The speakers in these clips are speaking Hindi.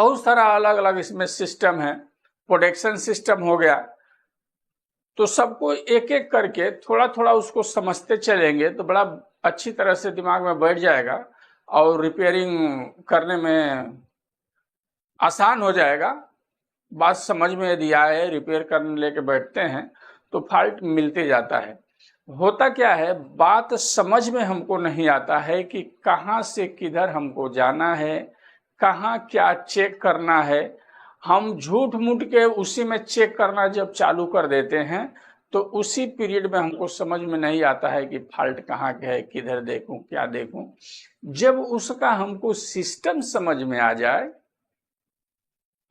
बहुत सारा अलग अलग इसमें सिस्टम है। प्रोटेक्शन सिस्टम हो गया, तो सबको एक एक करके थोड़ा थोड़ा उसको समझते चलेंगे तो बड़ा अच्छी तरह से दिमाग में बैठ जाएगा और रिपेयरिंग करने में आसान हो जाएगा। बात समझ में यदि आए, रिपेयर करने लेके बैठते हैं तो फॉल्ट मिलते जाता है। होता क्या है, बात समझ में हमको नहीं आता है कि कहाँ से किधर हमको जाना है, कहाँ क्या चेक करना है। हम झूठ मूठ के उसी में चेक करना जब चालू कर देते हैं तो उसी पीरियड में हमको समझ में नहीं आता है कि फॉल्ट कहाँ के है, किधर देखूं, क्या देखूं। जब उसका हमको सिस्टम समझ में आ जाए,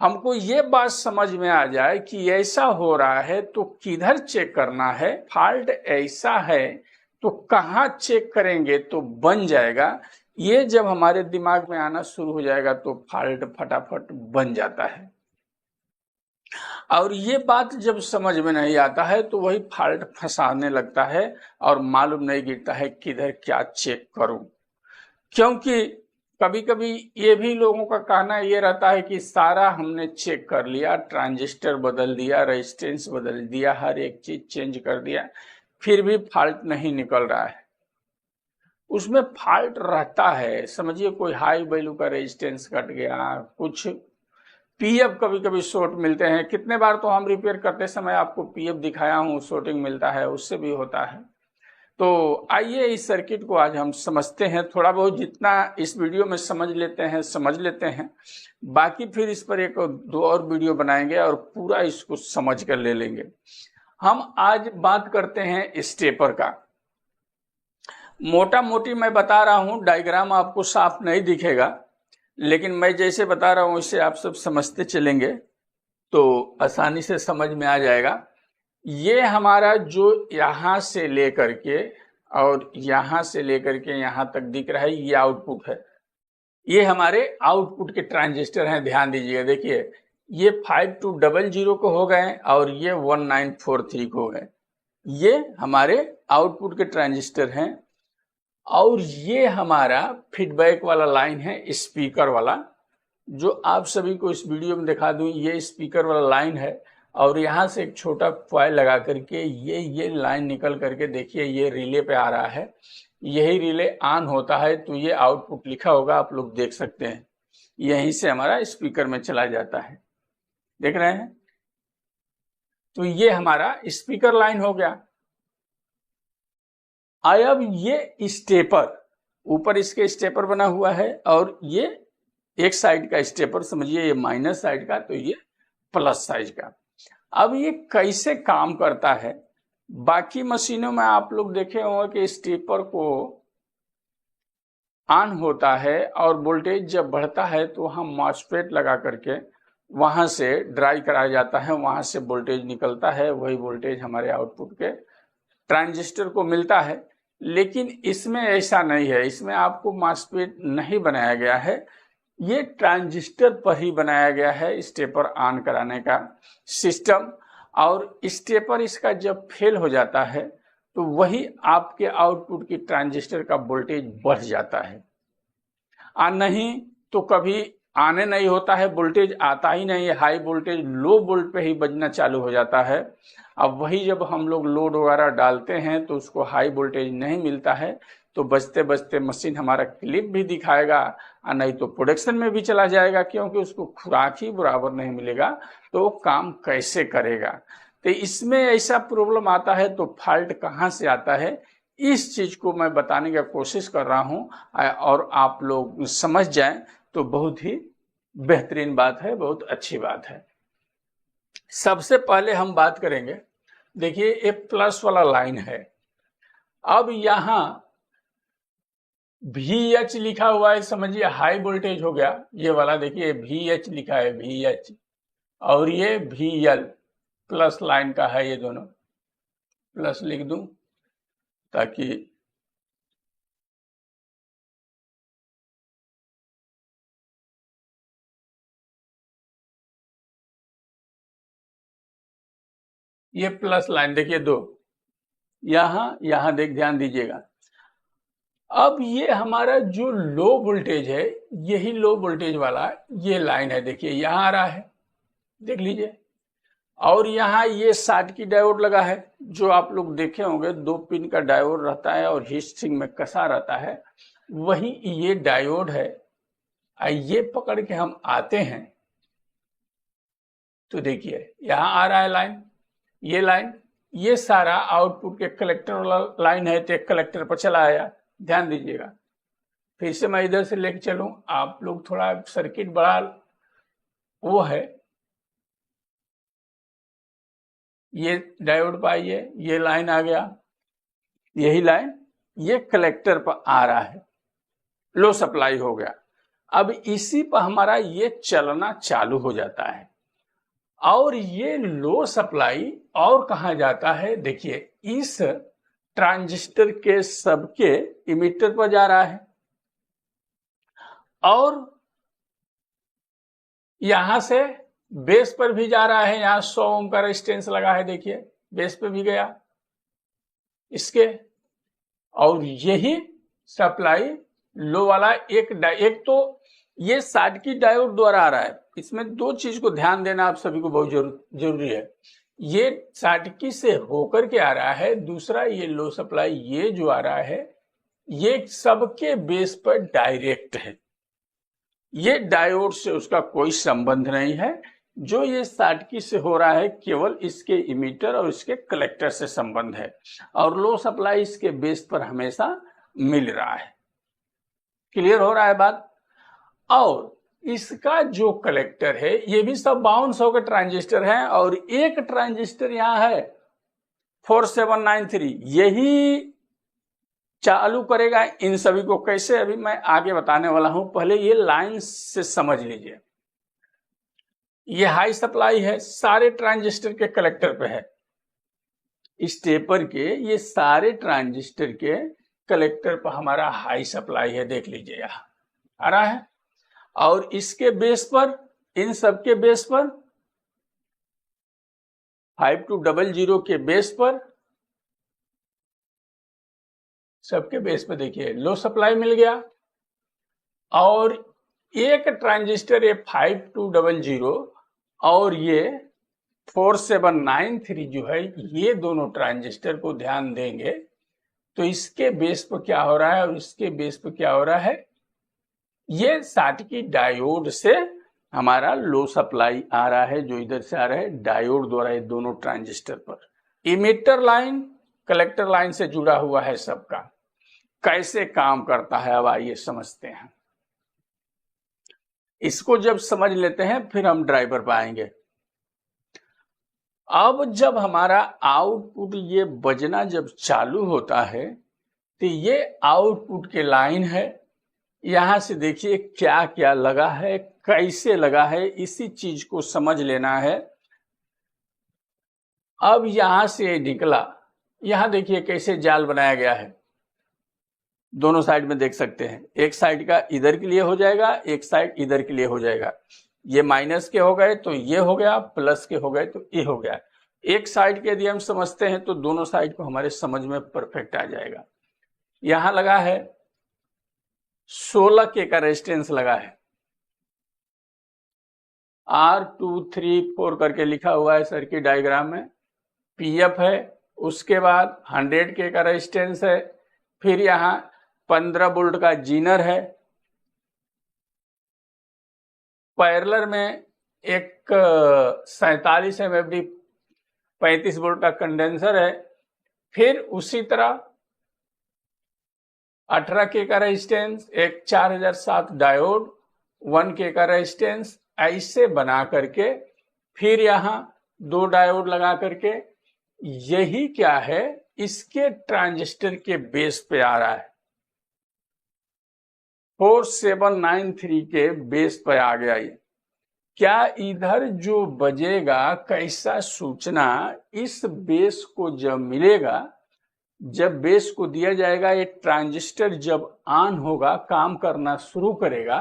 हमको ये बात समझ में आ जाए कि ऐसा हो रहा है तो किधर चेक करना है, फॉल्ट ऐसा है तो कहाँ चेक करेंगे तो बन जाएगा, ये जब हमारे दिमाग में आना शुरू हो जाएगा तो फॉल्ट फटाफट बन जाता है। और ये बात जब समझ में नहीं आता है तो वही फॉल्ट फंसाने लगता है और मालूम नहीं गिरता है किधर क्या चेक करूं। क्योंकि कभी कभी ये भी लोगों का कहना ये रहता है कि सारा हमने चेक कर लिया, ट्रांजिस्टर बदल दिया, रेजिस्टेंस बदल दिया, हर एक चीज चेंज कर दिया, फिर भी फॉल्ट नहीं निकल रहा है। उसमें फॉल्ट रहता है, समझिए कोई हाई वैल्यू का रेजिस्टेंस कट गया, कुछ पीएफ कभी कभी शॉर्ट मिलते हैं। कितने बार तो हम रिपेयर करते समय आपको पीएफ दिखाया हूं, शॉर्टिंग मिलता है, उससे भी होता है। तो आइए इस सर्किट को आज हम समझते हैं, थोड़ा बहुत जितना इस वीडियो में समझ लेते हैं, बाकी फिर इस पर एक दो और वीडियो बनाएंगे और पूरा इसको समझ कर ले लेंगे। हम आज बात करते हैं स्टेपर का। मोटा मोटी मैं बता रहा हूं, डायग्राम आपको साफ नहीं दिखेगा, लेकिन मैं जैसे बता रहा हूं इसे आप सब समझते चलेंगे तो आसानी से समझ में आ जाएगा। ये हमारा जो यहां से लेकर के और यहां से लेकर के यहां तक दिख रहा है, ये आउटपुट है। ये हमारे आउटपुट के ट्रांजिस्टर हैं, ध्यान दीजिएगा। देखिए ये 5200 को हो गए और ये 1943 को हो गए। ये हमारे आउटपुट के ट्रांजिस्टर हैं और ये हमारा फीडबैक वाला लाइन है, स्पीकर वाला, जो आप सभी को इस वीडियो में दिखा दूं। ये स्पीकर वाला लाइन है और यहाँ से एक छोटा कॉइल लगा करके ये लाइन निकल करके देखिए ये रिले पे आ रहा है। यही रिले ऑन होता है तो ये आउटपुट लिखा होगा, आप लोग देख सकते हैं, यहीं से हमारा स्पीकर में चला जाता है, देख रहे हैं। तो ये हमारा स्पीकर लाइन हो गया। अब ये स्टेपर, ऊपर इसके स्टेपर बना हुआ है और ये एक साइड का स्टेपर, समझिए ये माइनस साइड का, तो ये प्लस साइड का। अब ये कैसे काम करता है, बाकी मशीनों में आप लोग देखे होंगे कि स्टेपर को ऑन होता है और वोल्टेज जब बढ़ता है तो हम मॉसफेट लगा करके वहां से ड्राई कराया जाता है, वहां से वोल्टेज निकलता है, वही वोल्टेज हमारे आउटपुट के ट्रांजिस्टर को मिलता है। लेकिन इसमें ऐसा नहीं है, इसमें आपको मॉसफेट नहीं बनाया गया है, ये ट्रांजिस्टर पर ही बनाया गया है स्टेपर ऑन कराने का सिस्टम। और स्टेपर इसका जब फेल हो जाता है तो वही आपके आउटपुट की ट्रांजिस्टर का वोल्टेज बढ़ जाता है, और नहीं तो कभी आने नहीं होता है, वोल्टेज आता ही नहीं है, हाई वोल्टेज लो वोल्ट पे ही बजना चालू हो जाता है। अब वही जब हम लोग लोड वगैरह डालते हैं तो उसको हाई वोल्टेज नहीं मिलता है, तो बजते बजते मशीन हमारा क्लिप भी दिखाएगा और नहीं तो प्रोडक्शन में भी चला जाएगा, क्योंकि उसको खुराक ही बराबर नहीं मिलेगा तो वो काम कैसे करेगा। तो इसमें ऐसा प्रॉब्लम आता है तो फॉल्ट कहाँ से आता है, इस चीज को मैं बताने की कोशिश कर रहा हूं और आप लोग समझ जाएं तो बहुत ही बेहतरीन बात है, बहुत अच्छी बात है। सबसे पहले हम बात करेंगे, देखिए एक प्लस वाला लाइन है। अब यहां VH लिखा हुआ है, समझिए हाई वोल्टेज हो गया ये वाला, देखिए VH लिखा है, VH, और ये VL प्लस लाइन का है, ये दोनों प्लस लिख दूं ताकि ये प्लस लाइन देखिए दो, यहां ध्यान दीजिएगा। अब ये हमारा जो लो वोल्टेज है, यही लो वोल्टेज वाला ये लाइन है, देखिए यहां आ रहा है, देख लीजिए। और यहाँ ये 60 की डायोड लगा है, जो आप लोग देखे होंगे 2 पिन का डायोड रहता है और हीट सिंक में कसा रहता है, वही ये डायोड है। ये पकड़ के हम आते हैं तो देखिए यहाँ आ रहा है लाइन, ये लाइन, ये सारा आउटपुट के कलेक्टर वाला लाइन है, तो एक कलेक्टर पर चला आया, ध्यान दीजिएगा। फिर से मैं इधर से लेके चलूं, आप लोग थोड़ा सर्किट बड़ा वो है, ये डायोड पाइए, ये लाइन आ गया, यही लाइन ये कलेक्टर पर आ रहा है, लो सप्लाई हो गया। अब इसी पर हमारा ये चलना चालू हो जाता है, और ये लो सप्लाई और कहा जाता है, देखिए इस ट्रांजिस्टर के सबके इमिटर पर जा रहा है, और यहां से बेस पर भी जा रहा है। यहां 100 ओम का रेजिस्टेंस लगा है, देखिए बेस पे भी गया इसके, और यही सप्लाई लो वाला एक तो ये 60 की डायोड द्वारा आ रहा है। इसमें दो चीज को ध्यान देना आप सभी को बहुत जरूरी है। ये 60 की से होकर के आ रहा है, दूसरा ये लो सप्लाई ये जो आ रहा है ये सबके बेस पर डायरेक्ट है, ये डायोड से उसका कोई संबंध नहीं है। जो ये 60 की से हो रहा है केवल इसके इमीटर और इसके कलेक्टर से संबंध है, और लो सप्लाई इसके बेस पर हमेशा मिल रहा है। क्लियर हो रहा है बात? और इसका जो कलेक्टर है ये भी सब बाउंस होकर ट्रांजिस्टर है, और एक ट्रांजिस्टर यहां है 4793, यही चालू करेगा इन सभी को। कैसे, अभी मैं आगे बताने वाला हूं, पहले ये लाइन से समझ लीजिए। ये हाई सप्लाई है, सारे ट्रांजिस्टर के कलेक्टर पे है, स्टेपर के ये सारे ट्रांजिस्टर के कलेक्टर पर हमारा हाई सप्लाई है, देख लीजिए यहां आ रहा है। और इसके बेस पर, इन सबके बेस पर 5200 के बेस पर, सबके बेस पर देखिए लो सप्लाई मिल गया। और एक ट्रांजिस्टर ये 5200 और ये 4793 जो है, ये दोनों ट्रांजिस्टर को ध्यान देंगे तो इसके बेस पर क्या हो रहा है और इसके बेस पर क्या हो रहा है, ये 60 की डायोड से हमारा लो सप्लाई आ रहा है, जो इधर से आ रहा है डायोड द्वारा, ये दोनों ट्रांजिस्टर पर। इमीटर लाइन कलेक्टर लाइन से जुड़ा हुआ है सबका। कैसे काम करता है अब आइए समझते हैं। इसको जब समझ लेते हैं फिर हम ड्राइवर पर आएंगे। अब जब हमारा आउटपुट ये बजना जब चालू होता है तो ये आउटपुट के लाइन है, यहां से देखिए क्या क्या लगा है, कैसे लगा है, इसी चीज को समझ लेना है। अब यहां से निकला, यहां देखिए कैसे जाल बनाया गया है, दोनों साइड में देख सकते हैं। एक साइड का इधर के लिए हो जाएगा, एक साइड इधर के लिए हो जाएगा। ये माइनस के हो गए तो ये हो गया, प्लस के हो गए तो ये हो गया। एक साइड के यदि हम समझते हैं तो दोनों साइड को हमारे समझ में परफेक्ट आ जाएगा। यहां लगा है 16 के का रेजिस्टेंस लगा है, R234 करके लिखा हुआ है सर्किट डायग्राम में, पीएफ है। उसके बाद 100 के का रेजिस्टेंस है, फिर यहां 15 वोल्ट का जीनर है, पैरेलल में एक 47 MFD 35 वोल्ट का कंडेंसर है, फिर उसी तरह 18 के का रेजिस्टेंस, एक 4007 डायोड, 1 के का रेजिस्टेंस, ऐसे बना करके फिर यहां 2 डायोड लगा करके, यही क्या है इसके ट्रांजिस्टर के बेस पे आ रहा है, 4793 के बेस पे आ गया। ये क्या इधर जो बजेगा कैसा सूचना इस बेस को जब मिलेगा, जब बेस को दिया जाएगा, ये ट्रांजिस्टर जब ऑन होगा काम करना शुरू करेगा,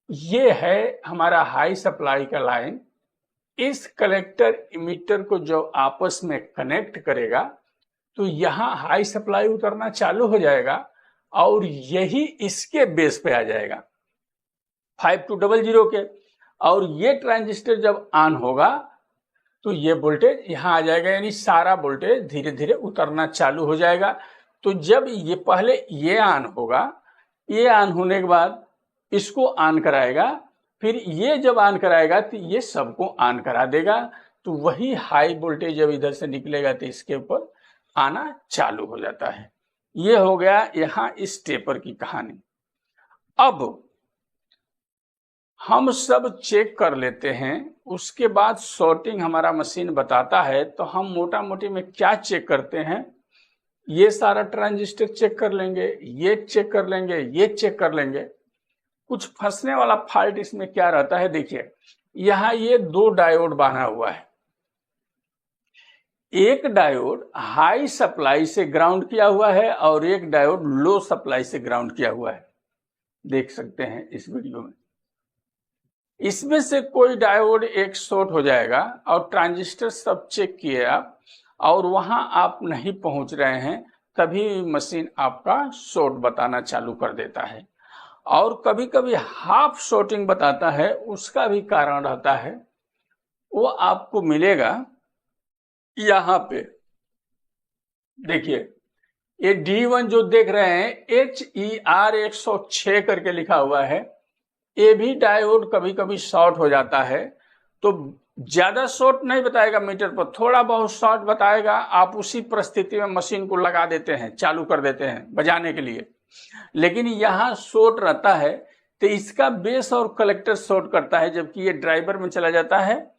ये है हमारा हाई सप्लाई का लाइन। इस कलेक्टर इमीटर को जब आपस में कनेक्ट करेगा तो यहां हाई सप्लाई उतरना चालू हो जाएगा, और यही इसके बेस पे आ जाएगा 5200 के, और ये ट्रांजिस्टर जब ऑन होगा तो ये वोल्टेज यहां आ जाएगा, यानी सारा वोल्टेज धीरे धीरे उतरना चालू हो जाएगा। तो जब ये पहले ये ऑन होगा, ये ऑन होने के बाद इसको ऑन कराएगा, फिर ये जब ऑन कराएगा तो ये सबको ऑन करा देगा, तो वही हाई वोल्टेज जब इधर से निकलेगा तो इसके ऊपर आना चालू हो जाता है। ये हो गया यहां इस टेपर की कहानी। अब हम सब चेक कर लेते हैं, उसके बाद सॉर्टिंग हमारा मशीन बताता है। तो हम मोटा मोटी में क्या चेक करते हैं, ये सारा ट्रांजिस्टर चेक कर लेंगे, ये चेक कर लेंगे, ये चेक कर लेंगे। कुछ फंसने वाला फॉल्ट इसमें क्या रहता है, देखिए यहां ये 2 डायोड बांधा हुआ है। एक डायोड हाई सप्लाई से ग्राउंड किया हुआ है और एक डायोड लो सप्लाई से ग्राउंड किया हुआ है, देख सकते हैं इस वीडियो में। इसमें से कोई डायोड एक शॉर्ट हो जाएगा और ट्रांजिस्टर सब चेक किए आप और वहां आप नहीं पहुंच रहे हैं, तभी मशीन आपका शॉर्ट बताना चालू कर देता है। और कभी कभी हाफ शॉर्टिंग बताता है, उसका भी कारण रहता है, वो आपको मिलेगा यहां पे। देखिए ये D1 जो देख रहे हैं HER 106 करके लिखा हुआ है, ये भी डायोड कभी कभी शॉर्ट हो जाता है। तो ज्यादा शॉर्ट नहीं बताएगा मीटर पर, थोड़ा बहुत शॉर्ट बताएगा। आप उसी परिस्थिति में मशीन को लगा देते हैं, चालू कर देते हैं बजाने के लिए, लेकिन यहाँ शॉर्ट रहता है तो इसका बेस और कलेक्टर शॉर्ट करता है, जबकि ये ड्राइवर में चला जाता है,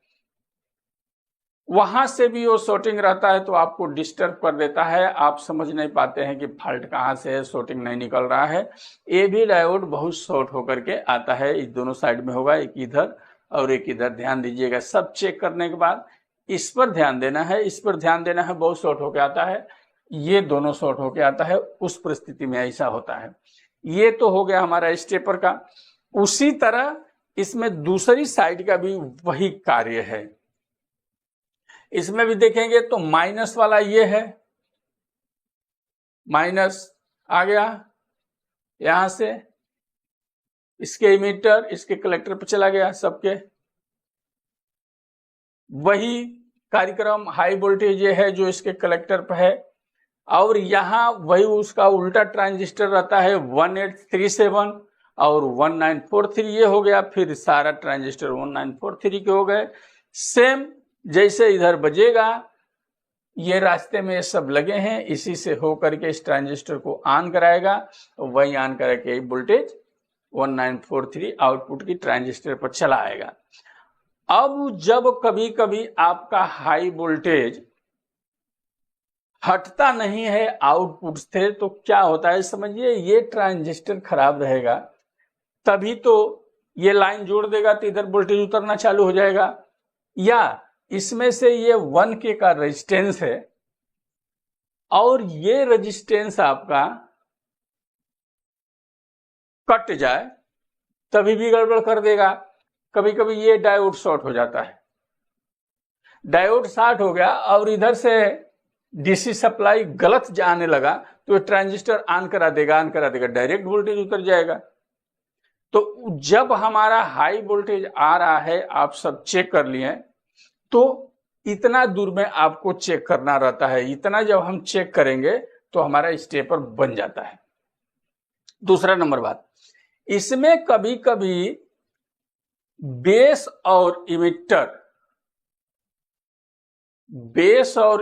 वहां से भी वो शॉर्टिंग रहता है, तो आपको डिस्टर्ब कर देता है। आप समझ नहीं पाते हैं कि फॉल्ट कहाँ से है, शॉर्टिंग नहीं निकल रहा है। ये भी डायोड बहुत शॉर्ट होकर के आता है, इस दोनों साइड में होगा, एक इधर और एक इधर। ध्यान दीजिएगा, सब चेक करने के बाद इस पर ध्यान देना है, इस पर ध्यान देना है। बहुत शॉर्ट होके आता है, ये दोनों शॉर्ट होके आता है, उस परिस्थिति में ऐसा होता है। ये तो हो गया हमारा स्टेपर का। उसी तरह इसमें दूसरी साइड का भी वही कार्य है। इसमें भी देखेंगे तो माइनस वाला ये है, माइनस आ गया यहां से, इसके इमीटर इसके कलेक्टर पर चला गया सबके। वही कार्यक्रम हाई वोल्टेज ये है जो इसके कलेक्टर पर है, और यहां वही उसका उल्टा ट्रांजिस्टर रहता है 1837 और 1943 ये हो गया। फिर सारा ट्रांजिस्टर 1943 के हो गए। सेम जैसे इधर बजेगा, ये रास्ते में सब लगे हैं, इसी से होकर के इस ट्रांजिस्टर को ऑन कराएगा, वही ऑन करके वोल्टेज 1943 आउटपुट की ट्रांजिस्टर पर चला आएगा। अब जब कभी कभी आपका हाई वोल्टेज हटता नहीं है आउटपुट से, तो क्या होता है समझिए, ये ट्रांजिस्टर खराब रहेगा, तभी तो ये लाइन जोड़ देगा तो इधर वोल्टेज उतरना चालू हो जाएगा। या इसमें से ये 1K का रेजिस्टेंस है और ये रेजिस्टेंस आपका कट जाए तभी भी गड़बड़ कर देगा। कभी कभी ये डायोड शॉर्ट हो जाता है, डायोड शॉर्ट हो गया और इधर से डीसी सप्लाई गलत जाने लगा, तो ट्रांजिस्टर ऑन करा देगा, डायरेक्ट वोल्टेज उतर जाएगा। तो जब हमारा हाई वोल्टेज आ रहा है, आप सब चेक कर लिए, तो इतना दूर में आपको चेक करना रहता है। इतना जब हम चेक करेंगे तो हमारा स्टेपर बन जाता है। दूसरा नंबर बात, इसमें कभी कभी बेस और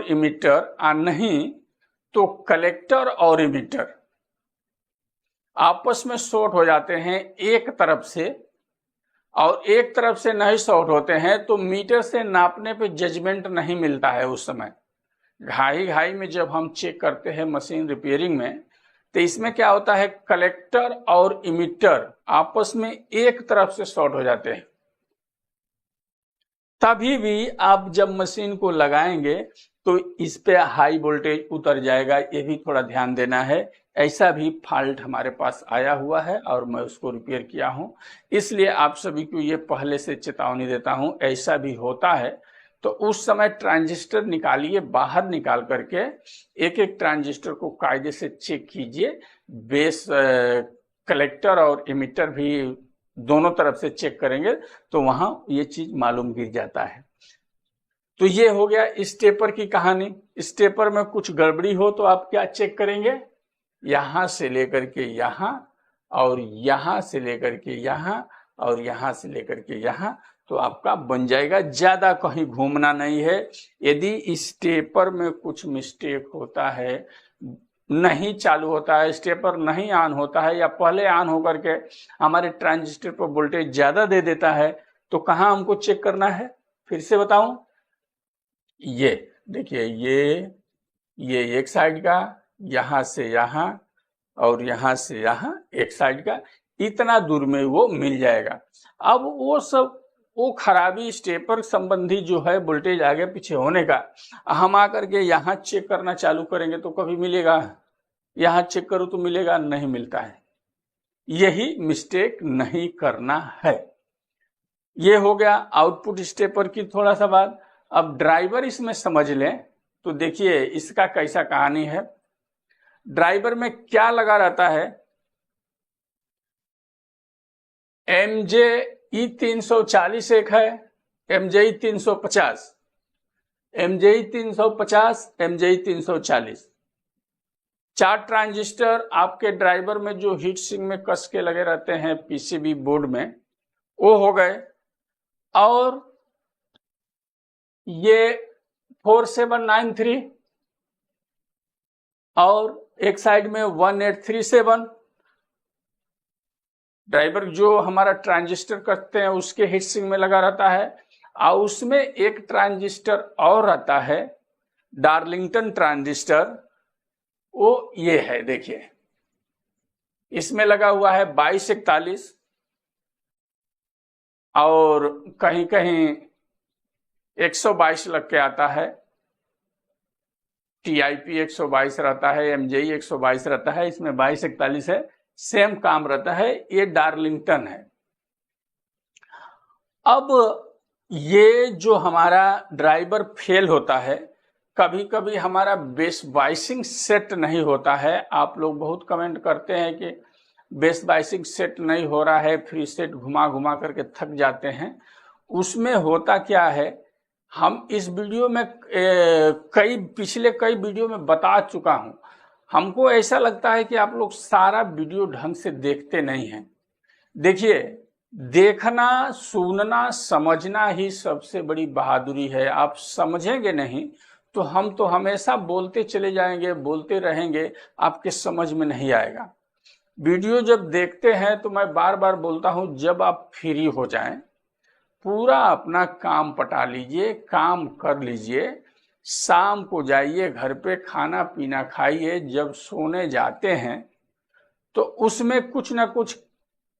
इमिटर नहीं तो कलेक्टर और इमिटर आपस में शॉर्ट हो जाते हैं एक तरफ से, और एक तरफ से नहीं शॉर्ट होते हैं, तो मीटर से नापने पे जजमेंट नहीं मिलता है। उस समय घाई में जब हम चेक करते हैं मशीन रिपेयरिंग में, तो इसमें क्या होता है, कलेक्टर और इमिटर आपस में एक तरफ से शॉर्ट हो जाते हैं। तभी भी आप जब मशीन को लगाएंगे तो इस पे हाई वोल्टेज उतर जाएगा, ये भी थोड़ा ध्यान देना है। ऐसा भी फॉल्ट हमारे पास आया हुआ है और मैं उसको रिपेयर किया हूं, इसलिए आप सभी को ये पहले से चेतावनी देता हूं। ऐसा भी होता है तो उस समय ट्रांजिस्टर निकालिए, बाहर निकाल करके एक एक ट्रांजिस्टर को कायदे से चेक कीजिए, बेस कलेक्टर और इमिटर भी दोनों तरफ से चेक करेंगे तो वहां ये चीज मालूम गिर जाता है। तो ये हो गया स्टेपर की कहानी। स्टेपर में कुछ गड़बड़ी हो तो आप क्या चेक करेंगे, यहां से लेकर के यहां और यहां से लेकर के यहां और यहां से लेकर के यहां, तो आपका बन जाएगा। ज्यादा कहीं घूमना नहीं है। यदि स्टेपर में कुछ मिस्टेक होता है, नहीं चालू होता है, स्टेपर नहीं ऑन होता है, या पहले ऑन होकर के हमारे ट्रांजिस्टर पर वोल्टेज ज्यादा दे देता है, तो कहां हमको चेक करना है, फिर से बताऊं। ये देखिए, ये एक साइड का, यहां से यहां और यहां से यहां एक साइड का, इतना दूर में वो मिल जाएगा। अब वो खराबी स्टेपर संबंधी जो है वोल्टेज आगे पीछे होने का, हम आकर के यहाँ चेक करना चालू करेंगे तो कभी मिलेगा, यहाँ चेक करो तो मिलेगा, नहीं मिलता है। यही मिस्टेक नहीं करना है। ये हो गया आउटपुट स्टेपर की थोड़ा सा बात। अब ड्राइवर इसमें समझ लें तो देखिए इसका कैसा कहानी है। ड्राइवर में क्या लगा रहता है, MJE 340 एक है, MJE 350, MJE 350, MJE 340, 4 ट्रांजिस्टर आपके ड्राइवर में जो हीट सिंक में कस के लगे रहते हैं पीसीबी बोर्ड में, वो हो गए। और ये 4793 और एक साइड में 1837, ड्राइवर जो हमारा ट्रांजिस्टर करते हैं उसके हीट सिंक में लगा रहता है। और उसमें एक ट्रांजिस्टर और रहता है, डार्लिंगटन ट्रांजिस्टर, वो ये है, देखिए इसमें लगा हुआ है 2241 और कहीं कहीं 122 लग के आता है। TIP 122 रहता है, MJE 122 रहता है, इसमें 2241 है, सेम काम रहता है। ये डार्लिंगटन है। अब ये जो हमारा ड्राइवर फेल होता है, कभी कभी हमारा बेस बाइसिंग सेट नहीं होता है। आप लोग बहुत कमेंट करते हैं कि बेस बाइसिंग सेट नहीं हो रहा है, फ्री सेट घुमा घुमा करके थक जाते हैं। उसमें होता क्या है, हम इस वीडियो में पिछले कई वीडियो में बता चुका हूं। हमको ऐसा लगता है कि आप लोग सारा वीडियो ढंग से देखते नहीं हैं। देखिए, देखना, सुनना, समझना ही सबसे बड़ी बहादुरी है। आप समझेंगे नहीं तो हम तो हमेशा बोलते चले जाएंगे, बोलते रहेंगे, आपके समझ में नहीं आएगा। वीडियो जब देखते हैं तो मैं बार बार बोलता हूं, जब आप फ्री हो जाएं, पूरा अपना काम पटा लीजिए, काम कर लीजिए, शाम को जाइए घर पे, खाना पीना खाइए। जब सोने जाते हैं तो उसमें कुछ ना कुछ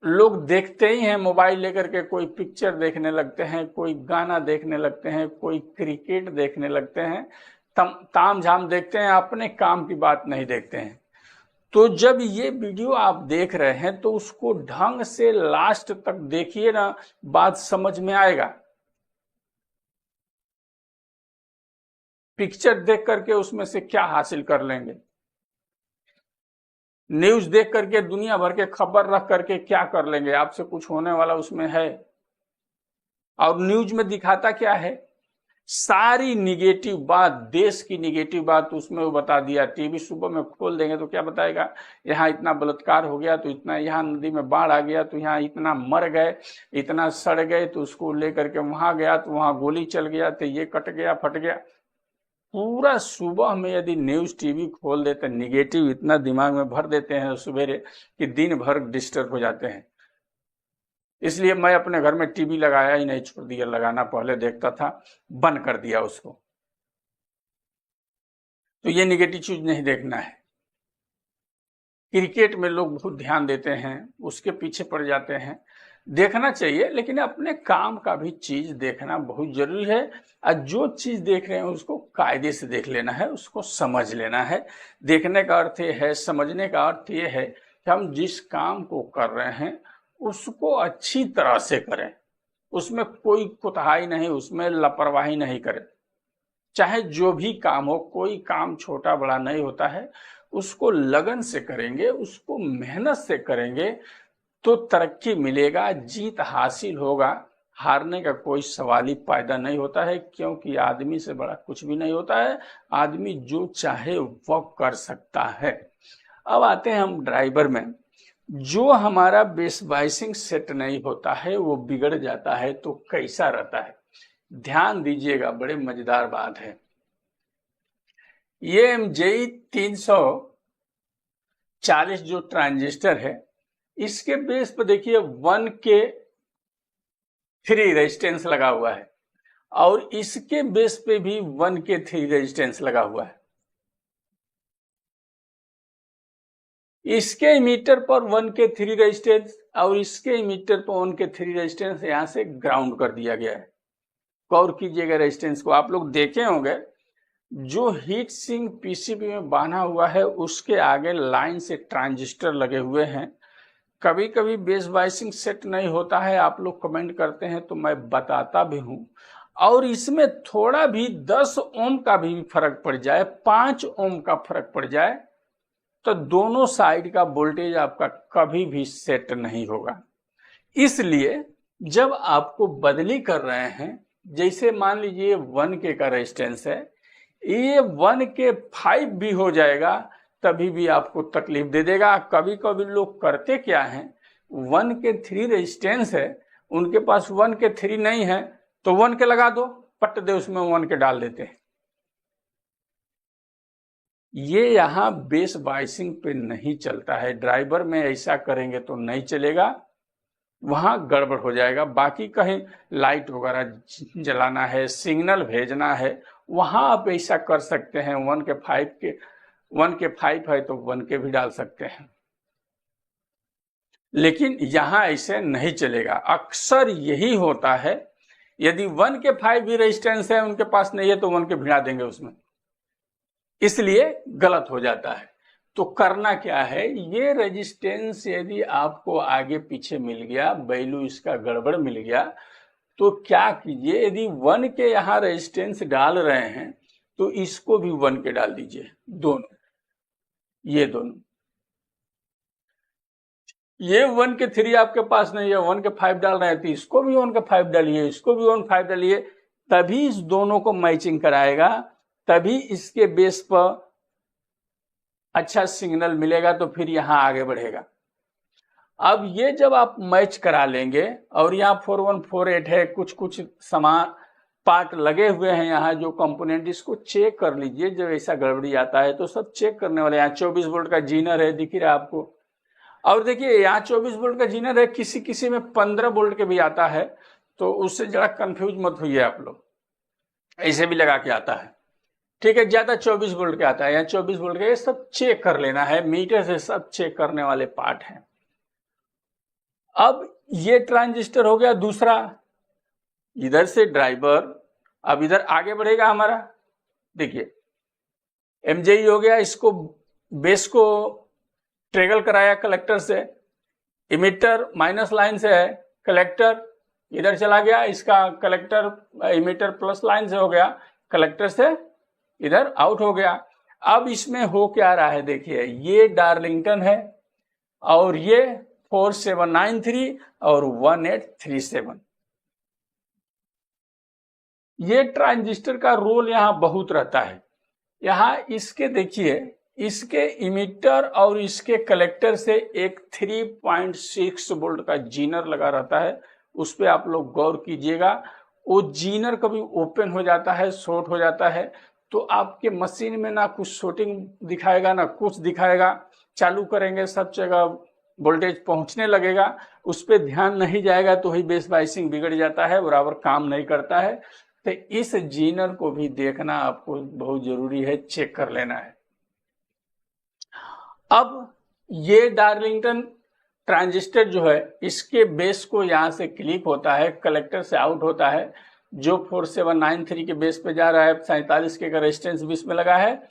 लोग देखते ही हैं, मोबाइल लेकर के कोई पिक्चर देखने लगते हैं, कोई गाना देखने लगते हैं, कोई क्रिकेट देखने लगते हैं, ताम झाम देखते हैं, अपने काम की बात नहीं देखते हैं। तो जब ये वीडियो आप देख रहे हैं तो उसको ढंग से लास्ट तक देखिए ना, बात समझ में आएगा। पिक्चर देख करके उसमें से क्या हासिल कर लेंगे, न्यूज देख करके दुनिया भर के खबर रख करके क्या कर लेंगे, आपसे कुछ होने वाला उसमें है। और न्यूज में दिखाता क्या है, सारी निगेटिव बात, देश की निगेटिव बात उसमें वो बता दिया। टीवी सुबह में खोल देंगे तो क्या बताएगा, यहाँ इतना बलात्कार हो गया तो इतना, यहाँ नदी में बाढ़ आ गया तो यहाँ इतना मर गए, इतना सड़ गए तो उसको लेकर के वहां गया तो वहां गोली चल गया तो ये कट गया, फट गया। पूरा सुबह में यदि न्यूज टीवी खोल देते, निगेटिव इतना दिमाग में भर देते हैं सवेरे कि दिन भर डिस्टर्ब हो जाते हैं। इसलिए मैं अपने घर में टीवी लगाया ही नहीं, छोड़ दिया लगाना। पहले देखता था, बंद कर दिया उसको। तो ये निगेटिव चीज नहीं देखना है। क्रिकेट में लोग बहुत ध्यान देते हैं, उसके पीछे पड़ जाते हैं। देखना चाहिए, लेकिन अपने काम का भी चीज देखना बहुत जरूरी है। और जो चीज देख रहे हैं उसको कायदे से देख लेना है, उसको समझ लेना है। देखने का अर्थ ये है, समझने का अर्थ ये है कि हम जिस काम को कर रहे हैं उसको अच्छी तरह से करें, उसमें कोई कोताही नहीं, उसमें लापरवाही नहीं करें। चाहे जो भी काम हो, कोई काम छोटा बड़ा नहीं होता है, उसको लगन से करेंगे, उसको मेहनत से करेंगे तो तरक्की मिलेगा, जीत हासिल होगा। हारने का कोई सवाल ही पैदा नहीं होता है, क्योंकि आदमी से बड़ा कुछ भी नहीं होता है। आदमी जो चाहे वो कर सकता है। अब आते हैं हम ड्राइवर में। जो हमारा बेस बाइसिंग सेट नहीं होता है, वो बिगड़ जाता है, तो कैसा रहता है? ध्यान दीजिएगा, बड़े मजेदार बात है। ये MJE 340 जो ट्रांजिस्टर है, इसके बेस पर देखिए 1K3 रेजिस्टेंस लगा हुआ है, और इसके बेस पे भी 1K3 रेजिस्टेंस लगा हुआ है। इसके इमीटर पर 1K3 रेजिस्टेंस और इसके इमीटर पर 1K3 रेजिस्टेंस यहां से ग्राउंड कर दिया गया है। गौर कीजिएगा रेजिस्टेंस को, आप लोग देखे होंगे जो हीट सिंक पीसीबी में बांधा हुआ है उसके आगे लाइन से ट्रांजिस्टर लगे हुए हैं। कभी कभी बेस बाइसिंग सेट नहीं होता है, आप लोग कमेंट करते हैं तो मैं बताता भी हूं। और इसमें थोड़ा भी 10 ओम का भी फर्क पड़ जाए, 5 ओम का फर्क पड़ जाए, तो दोनों साइड का वोल्टेज आपका कभी भी सेट नहीं होगा। इसलिए जब आपको बदली कर रहे हैं, जैसे मान लीजिए 1K का रेजिस्टेंस है, ये 1K5 भी हो जाएगा तभी भी आपको तकलीफ दे देगा। कभी कभी लोग करते क्या है, 1K3 रेजिस्टेंस है, उनके पास 1K3 नहीं है तो 1K लगा दो, पट दे उसमें 1K डाल देते हैं। ये यहाँ बेस बाइसिंग पे नहीं चलता है। ड्राइवर में ऐसा करेंगे तो नहीं चलेगा, वहां गड़बड़ हो जाएगा। बाकी कहीं लाइट वगैरह जलाना है, सिग्नल भेजना है, वहां आप ऐसा कर सकते हैं। 1K5 है तो 1K भी डाल सकते हैं, लेकिन यहां ऐसे नहीं चलेगा। अक्सर यही होता है, यदि 1K5 भी रेजिस्टेंस है उनके पास नहीं है तो 1K भिड़ा देंगे उसमें, इसलिए गलत हो जाता है। तो करना क्या है, ये रेजिस्टेंस यदि आपको आगे पीछे मिल गया, वैल्यू इसका गड़बड़ मिल गया, तो क्या कीजिए, यदि 1K यहाँ रेजिस्टेंस डाल रहे हैं तो इसको भी 1K डाल दीजिए, दोनों, ये दोनों। ये 1K3 आपके पास नहीं है, 1K5 डाल रहे हैं तो इसको भी 1K5 डालिए, इसको भी 1K5 डालिए, तभी इस दोनों को मैचिंग कराएगा, तभी इसके बेस पर अच्छा सिग्नल मिलेगा, तो फिर यहां आगे बढ़ेगा। अब ये जब आप मैच करा लेंगे, और यहाँ 4148 है, कुछ कुछ समान पार्ट लगे हुए हैं यहाँ जो कंपोनेंट, इसको चेक कर लीजिए। जब ऐसा गड़बड़ी आता है तो सब चेक करने वाले। यहाँ 24 वोल्ट का जीनर है, दिख रहा है आपको, और देखिए यहाँ 24 वोल्ट का जीनर है, किसी किसी में 15 वोल्ट के भी आता है, तो उससे जरा कंफ्यूज मत होइए आप लोग, ऐसे भी लगा के आता है, ठीक है। ज्यादा 24 वोल्ट का आता है, यहाँ 24 वोल्ट का, ये सब चेक कर लेना है, मीटर से सब चेक करने वाले पार्ट हैं। अब ये ट्रांजिस्टर हो गया दूसरा, इधर से ड्राइवर अब इधर आगे बढ़ेगा हमारा। देखिए MJE हो गया, इसको बेस को ट्रेगल कराया कलेक्टर से, इमीटर माइनस लाइन से है, कलेक्टर इधर चला गया, इसका कलेक्टर इमीटर प्लस लाइन से हो गया, कलेक्टर से इधर आउट हो गया। अब इसमें हो क्या रहा है, देखिए ये डार्लिंगटन है, और ये 4793 और 1837। ये ट्रांजिस्टर का रोल यहां बहुत रहता है। यहां इसके देखिए, इसके इमीटर और इसके कलेक्टर से एक 3.6 वोल्ट का जीनर लगा रहता है, उस पर आप लोग गौर कीजिएगा। वो जीनर कभी ओपन हो जाता है, शॉर्ट हो जाता है, तो आपके मशीन में ना कुछ शॉर्टिंग दिखाएगा ना कुछ दिखाएगा। चालू करेंगे सब जगह वोल्टेज पहुंचने लगेगा, उस पर ध्यान नहीं जाएगा तो ही बेस बाइसिंग बिगड़ जाता है, बराबर काम नहीं करता है। तो इस जीनर को भी देखना आपको बहुत जरूरी है, चेक कर लेना है। अब ये डार्लिंगटन ट्रांजिस्टर जो है, इसके बेस को यहां से क्लिप होता है, कलेक्टर से आउट होता है, जो 4793 के बेस पे जा रहा है, 47 के रेजिस्टेंस भी इसमें लगा है,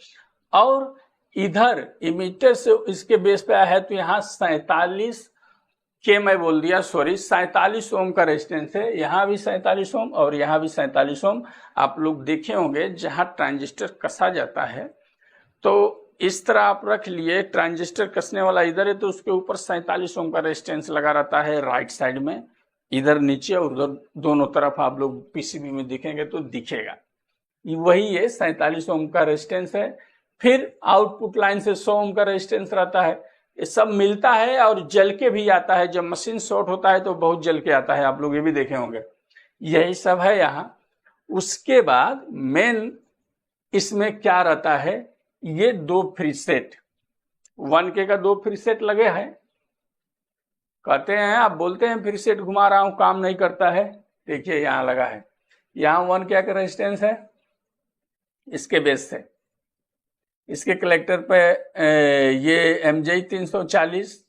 और इधर इमीटर से इसके बेस पे आया है, तो यहाँ 47 के मैं बोल दिया, सॉरी, 47 ओम का रेजिस्टेंस है। यहाँ भी 47 ओम और यहाँ भी 47 ओम। आप लोग देखे होंगे जहां ट्रांजिस्टर कसा जाता है तो इस तरह आप रख लिए, ट्रांजिस्टर कसने वाला इधर है तो उसके ऊपर 47 ओम का रेजिस्टेंस लगा रहता है राइट साइड में, इधर नीचे और उधर दोनों तरफ आप लोग पीसीबी में दिखेंगे तो दिखेगा, वही है 47 ओम का रेजिस्टेंस है। फिर आउटपुट लाइन से 100 ओम का रेजिस्टेंस रहता है, ये सब मिलता है और जल के भी आता है, जब मशीन शॉर्ट होता है तो बहुत जल के आता है, आप लोग ये भी देखे होंगे। यही सब है यहाँ। उसके बाद मेन इसमें क्या रहता है, ये 2 फ्रीसेट 1K का 2 फ्रीसेट लगे हैं। कहते हैं, आप बोलते हैं फ्रीसेट घुमा रहा हूं काम नहीं करता है, देखिए यहां लगा है, यहां 1K का रेजिस्टेंस है इसके बेस से, इसके कलेक्टर पे ये MJ 340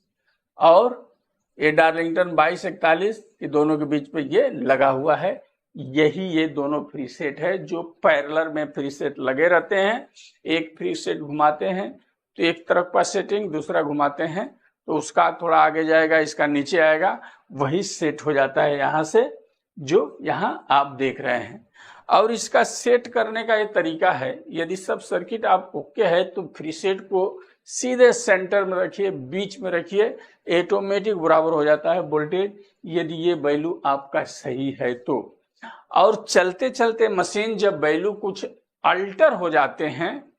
और ये डार्लिंगटन 2241 के दोनों के बीच पे ये लगा हुआ है। यही ये दोनों फ्री सेट है जो पैरेलल में फ्री सेट लगे रहते हैं। एक फ्री सेट घुमाते हैं तो एक तरफ का सेटिंग, दूसरा घुमाते हैं तो उसका थोड़ा आगे जाएगा, इसका नीचे आएगा, वही सेट हो जाता है यहाँ से जो यहाँ आप देख रहे हैं। और इसका सेट करने का ये तरीका है, यदि सब सर्किट आप ओके है तो फ्री सेट को सीधे सेंटर में रखिए, बीच में रखिए, ऑटोमेटिक बराबर हो जाता है वोल्टेज, यदि ये वैल्यू आपका सही है तो। और चलते चलते मशीन जब वैल्यू कुछ अल्टर हो जाते हैं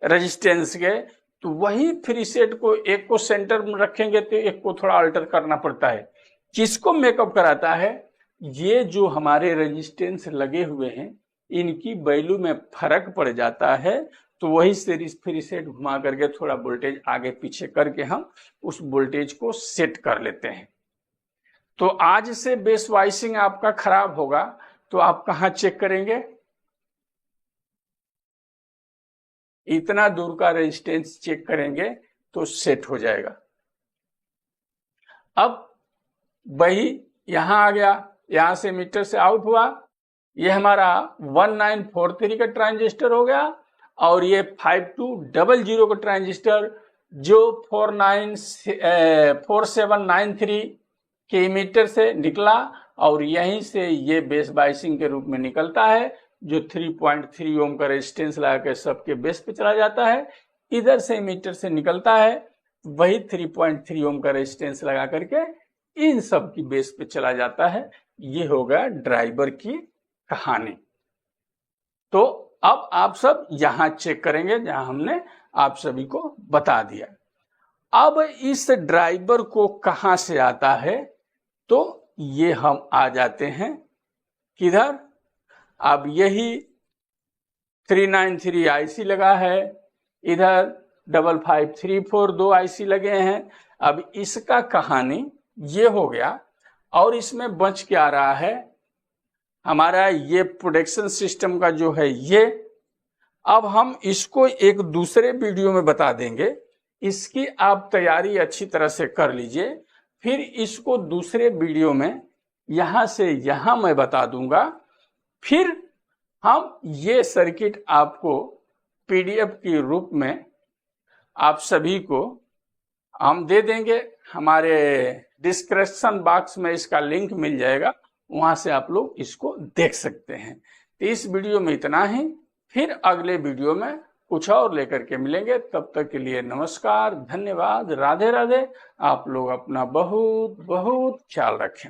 रेजिस्टेंस के, तो वही फ्री सेट को एक को सेंटर में रखेंगे तो एक को थोड़ा अल्टर करना पड़ता है। किसको मेकअप कराता है, ये जो हमारे रेजिस्टेंस लगे हुए हैं इनकी वैल्यू में फर्क पड़ जाता है, तो वही सीरीज फ्री सेट घुमा करके थोड़ा वोल्टेज आगे पीछे करके हम उस वोल्टेज को सेट कर लेते हैं। तो आज से बेस वाइसिंग आपका खराब होगा तो आप कहां चेक करेंगे, इतना दूर का रेजिस्टेंस चेक करेंगे तो सेट हो जाएगा। अब वही यहां आ गया, यहां से मीटर से आउट हुआ, ये हमारा 1943 का ट्रांजिस्टर हो गया और ये 5200 का ट्रांजिस्टर जो 4793 के मीटर से निकला और यहीं से ये बेस बाइसिंग के रूप में निकलता है जो 3.3 ओम का रेजिस्टेंस लगा के सबके बेस पे चला जाता है। इधर से मीटर से निकलता है वही 3.3 ओम का रेजिस्टेंस लगा करके इन सब की बेस पे चला जाता है। ये होगा ड्राइवर की कहानी। तो अब आप सब यहां चेक करेंगे जहां हमने आप सभी को बता दिया। अब इस ड्राइवर को कहां से आता है, तो ये हम आ जाते हैं किधर, अब यही 393 आईसी लगा है, इधर 5534 2 आईसी लगे हैं। अब इसका कहानी ये हो गया और इसमें बच क्या रहा है हमारा ये प्रोडक्शन सिस्टम का जो है ये। अब हम इसको एक दूसरे वीडियो में बता देंगे, इसकी आप तैयारी अच्छी तरह से कर लीजिए, फिर इसको दूसरे वीडियो में यहां से यहां मैं बता दूंगा। फिर हम ये सर्किट आपको पीडीएफ के रूप में आप सभी को हम दे देंगे, हमारे डिस्क्रिप्शन बॉक्स में इसका लिंक मिल जाएगा, वहां से आप लोग इसको देख सकते हैं। तो इस वीडियो में इतना ही, फिर अगले वीडियो में कुछ और लेकर के मिलेंगे। तब तक के लिए नमस्कार, धन्यवाद, राधे राधे। आप लोग अपना बहुत बहुत ख्याल रखें।